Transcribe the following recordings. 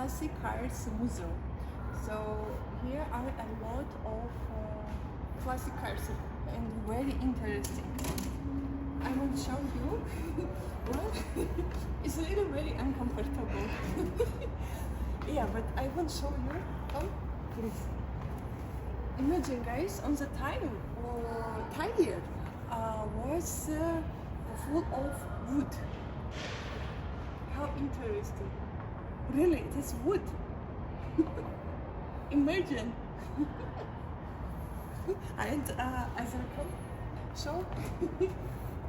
Classic Cars Museum. So here are a lot of classic cars and very interesting. I will show you. Well, it's really very uncomfortable. Yeah, but I will show you. Come, please. Imagine, guys, on the tire was full of wood. How interesting! Really, it is wood. Imagine. And as I can show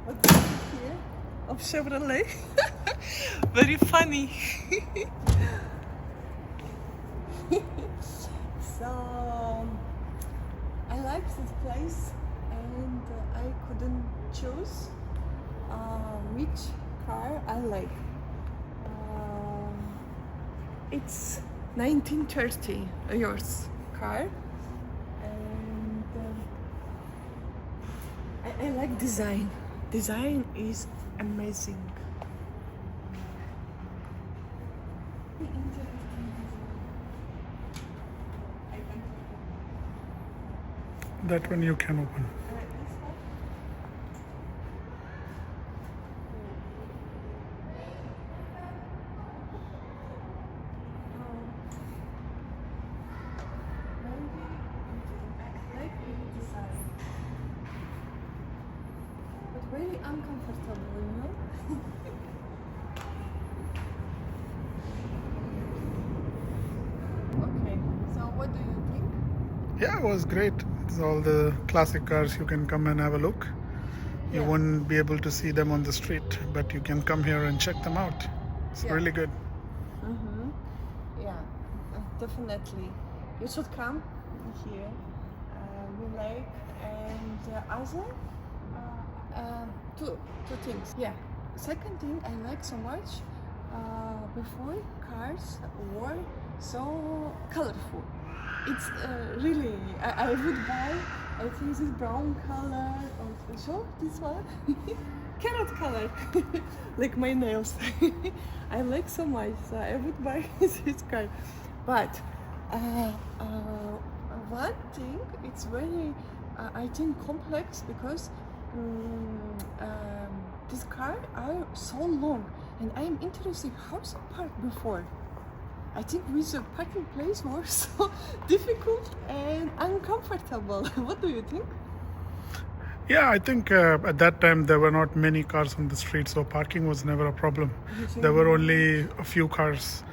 what's here of Chevrolet. Very funny. So I like this place, and I couldn't choose which car I like. It's 1930 yours car, and I like design. Design is amazing. That one you can open. Very uncomfortable, you know? Okay, so what do you think? Yeah, it was great. It's all the classic cars. You can come and have a look. You Yeah. won't be able to see them on the street, but you can come here and check them out. It's Yeah. really good. Mm-hmm. Yeah, definitely. You should come here. We like, and other two things. Yeah. Second thing I like so much. Before cars were so colorful. It's really. I would buy. I think this brown color or so this one. Carrot color, like my nails. I like so much, so I would buy this car. But one thing, it's very, I think, complex because these cars are so long, and I am interested how they park before. I think with the parking place was so difficult and uncomfortable. What do you think? Yeah, I think at that time there were not many cars on the street, so parking was never a problem. There were only a few cars.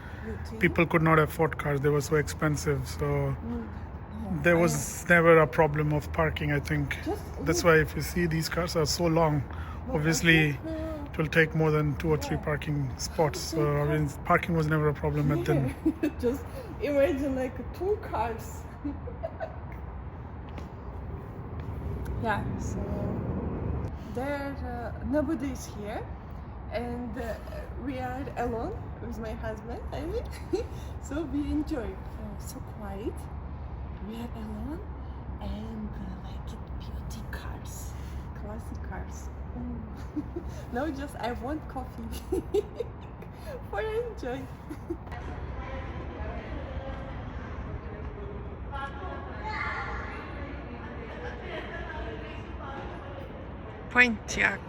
People could not afford cars, they were so expensive. So there was never a problem of parking, I think. That's why if you see these cars are so long, obviously it will take more than 2 or 3 parking spots. So I mean, parking was never a problem at then. Just imagine like 2 cars. Yeah, so there nobody is here, and we are alone with my husband. I mean, so we enjoy. So quiet. We are alone, and like it, beauty cars, classic cars. Now just I want coffee for enjoy. Pontiac.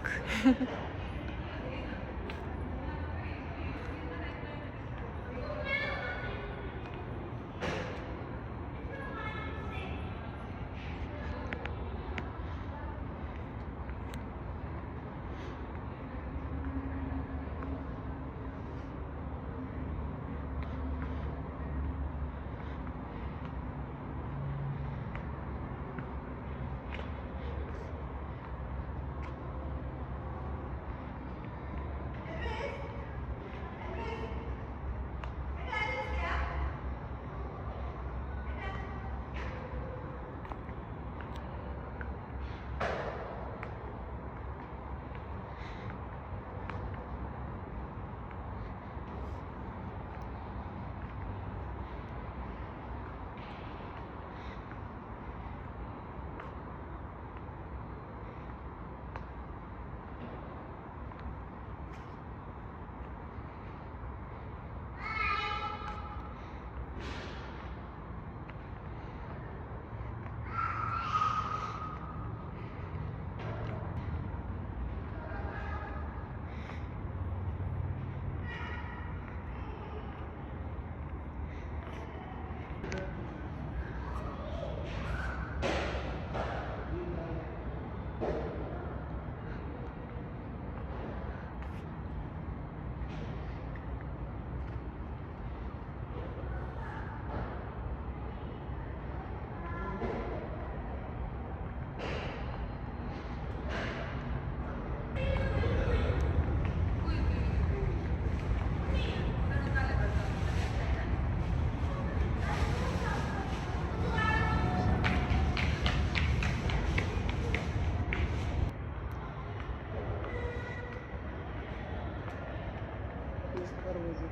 Whose car was it?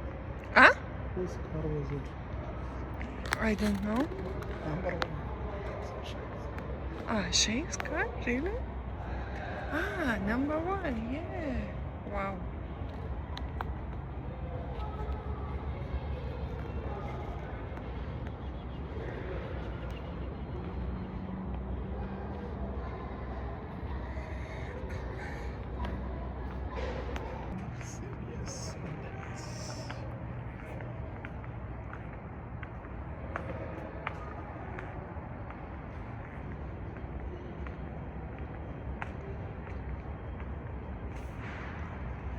Huh? Whose car was it? I don't know. Number 1. Ah, Sheikh's car? Really? Ah, number 1, yeah. Wow. Serious.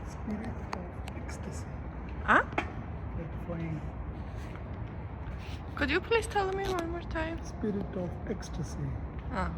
Spirit of ecstasy. Huh? Like flying. Could you please tell me one more time? Spirit of ecstasy. Ah.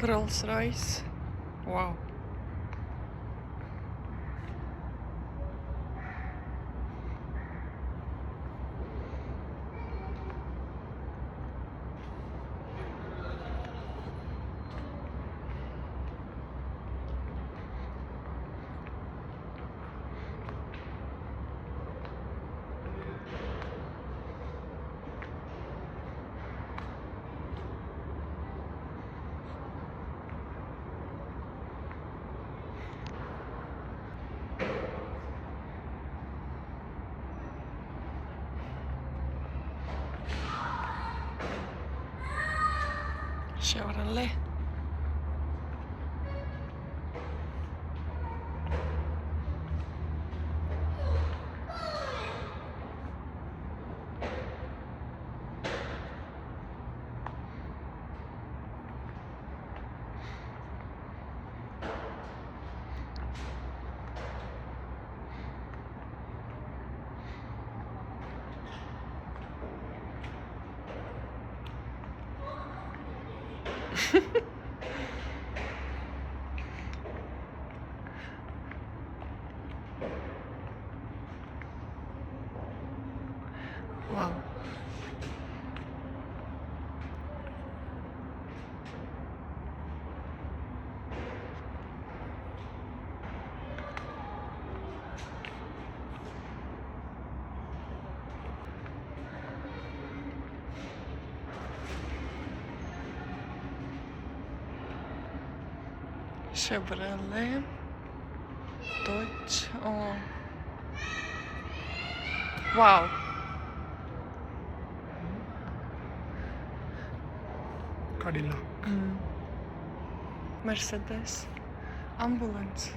Rolls Royce. Wow. Chevrolet. Wow. Chevrolet. Dodge. Oh. Wow. Cadillac. Mercedes. Ambulance.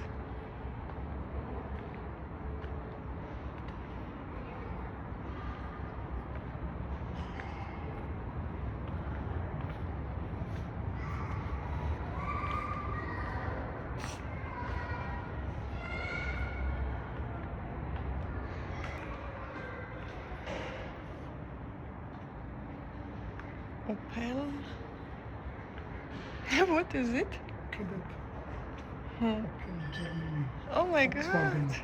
Opel. What is it? Cadet. Hmm. Okay, Germany. Oh my Volkswagen. god.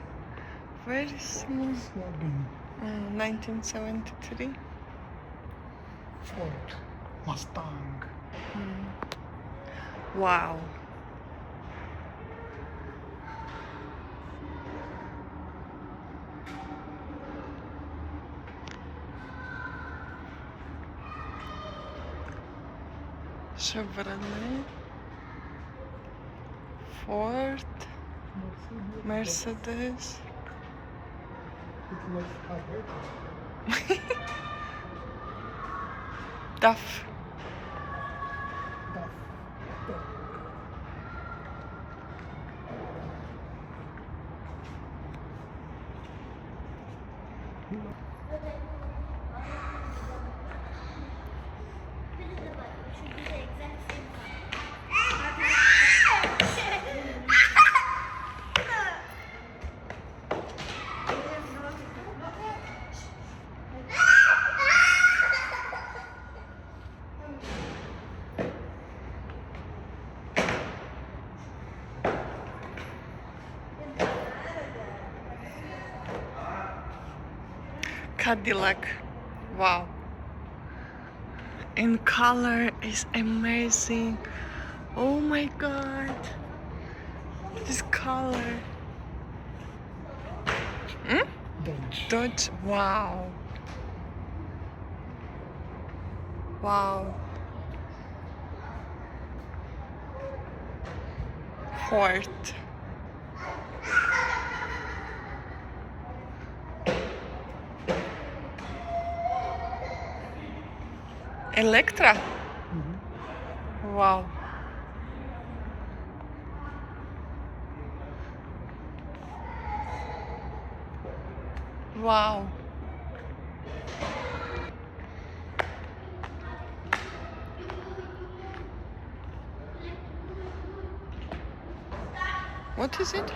Very small. Volkswagen. 1973. Ford. Mustang. Wow. Chevrolet, Ford, Mercedes. Duff. Cadillac. Wow. And color is amazing. Oh my god. This color. Dodge. Wow. Wow. Ford. Electra. Wow. Wow. What is it?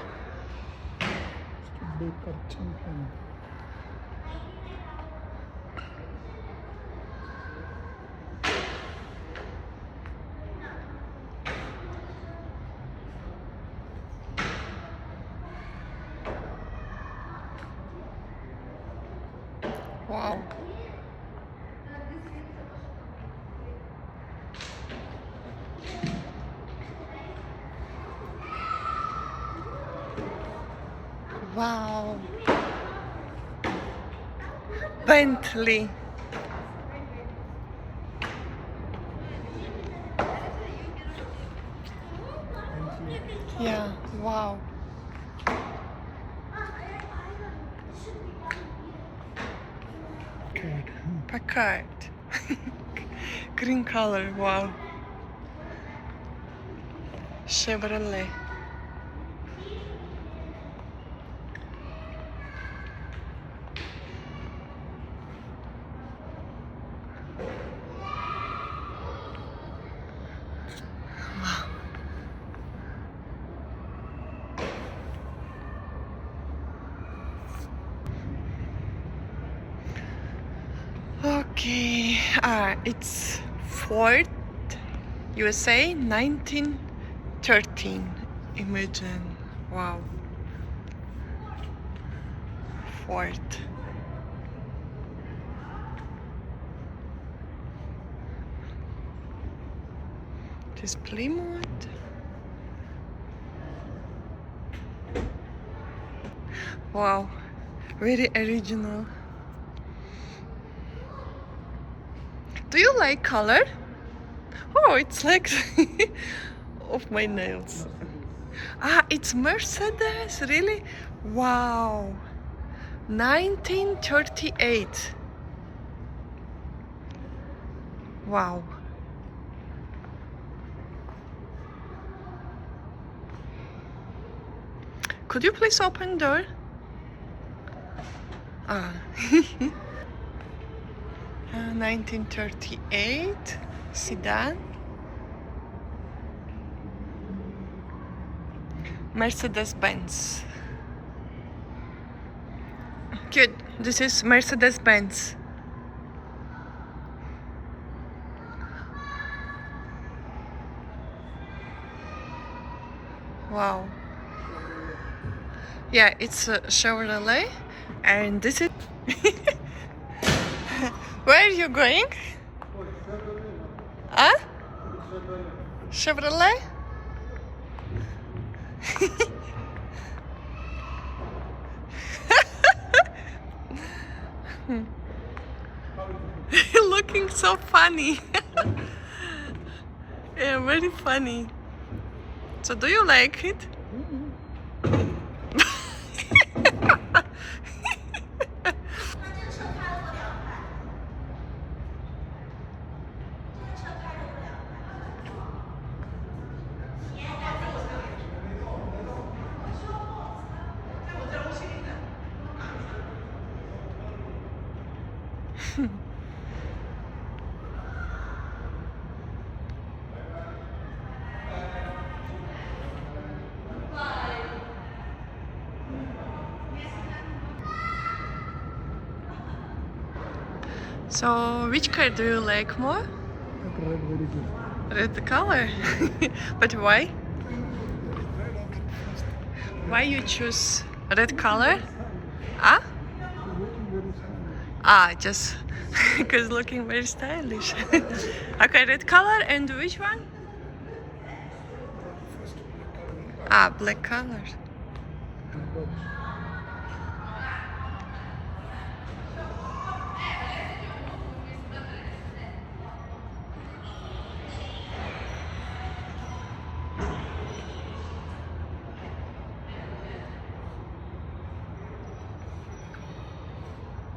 Wow. Wow. Bentley. Yeah, wow. Packard. Green color, wow. Chevrolet. Okay, it's Ford, USA, 1913. Imagine, wow. Ford. This Plymouth. Wow, very original. Do you like color? Oh, it's like of my nails. It's Mercedes, really? Wow. 1938. Wow. Could you please open door? 1938 sedan. Mercedes-Benz. Good. This is Mercedes-Benz. Wow. Yeah, it's a Chevrolet, and this is. Where are you going? Huh? Chevrolet? Looking so funny. Yeah, very funny. So do you like it? So, which car do you like more? Red, very good. Red color? But why? Why you choose red color? Ah? Ah, just because looking very stylish. Okay, red color and which one? Ah, black color.